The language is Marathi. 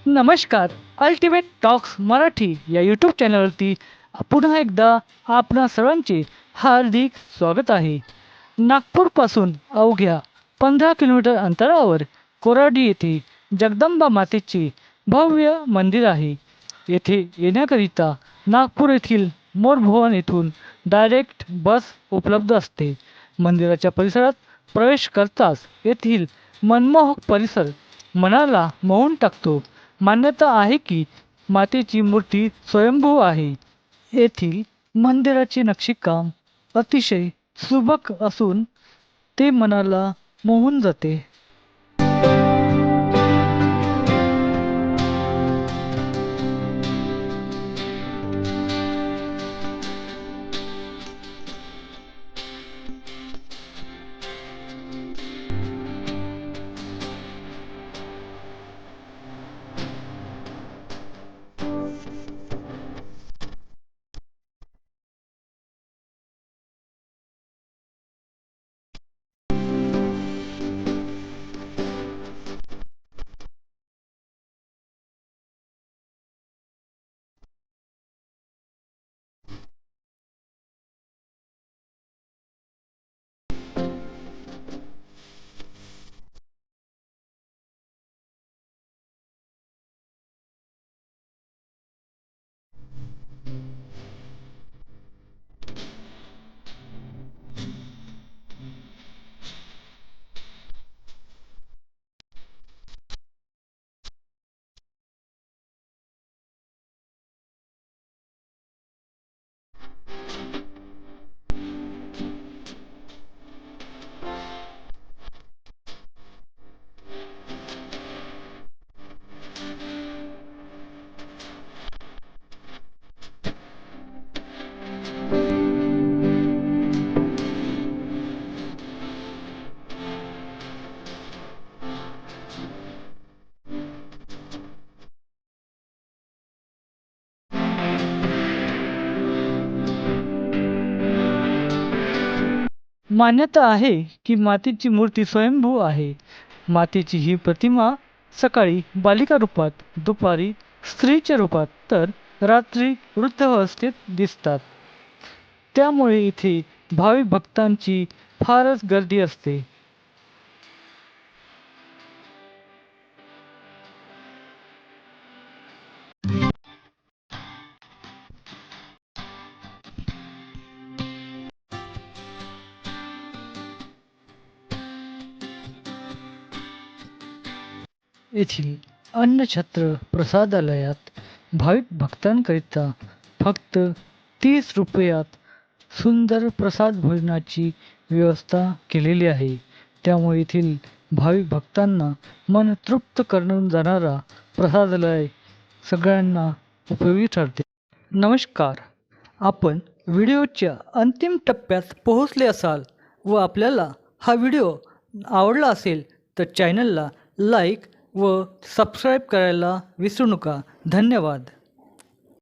नमस्कार. अल्टिमेट टॉक्स मराठी या यूट्यूब चॅनलवरती पुन्हा एकदा आपणा सर्वांचे हार्दिक स्वागत आहे. नागपूरपासून अवघ्या 15 किलोमीटर अंतरावर कोराडी येथे जगदंबा मातेचे भव्य मंदिर आहे. येथे येण्याकरिता नागपूर येथील मोरभवन येथून डायरेक्ट बस उपलब्ध असते. मंदिराच्या परिसरात प्रवेश करताच येथील मनमोहक परिसर मनाला मोहून टाकतो. मान्यता आहे की मातेची मूर्ती स्वयंभू आहे. येथील मंदिराचे नक्षीकाम अतिशय सुबक असून ते मनाला मोहून जाते. मान्यता आहे की मातेची मूर्ती स्वयंभू आहे. मातेची ही प्रतिमा सकाळी बालिका रूपात, दुपारी स्त्रीच्या रूपात तर रात्री वृद्धावस्थेत दिसतात. त्यामुळे इथे भाविक भक्तांची फारच गर्दी असते. येथील अन्नछत्र प्रसादालयात भाविक भक्तांकरिता फक्त 30 रुपयात सुंदर प्रसाद भोजनाची व्यवस्था केलेली आहे. त्यामुळे येथील भाविक भक्तांना मन तृप्त करून जाणारा प्रसादालय सगळ्यांना उपयोगी ठरते. नमस्कार. आपण व्हिडिओच्या अंतिम टप्प्यात पोहोचले असाल व आपल्याला हा व्हिडिओ आवडला असेल तर चॅनलला लाईक व सबस्क्राईब करायला विसरू नका. धन्यवाद.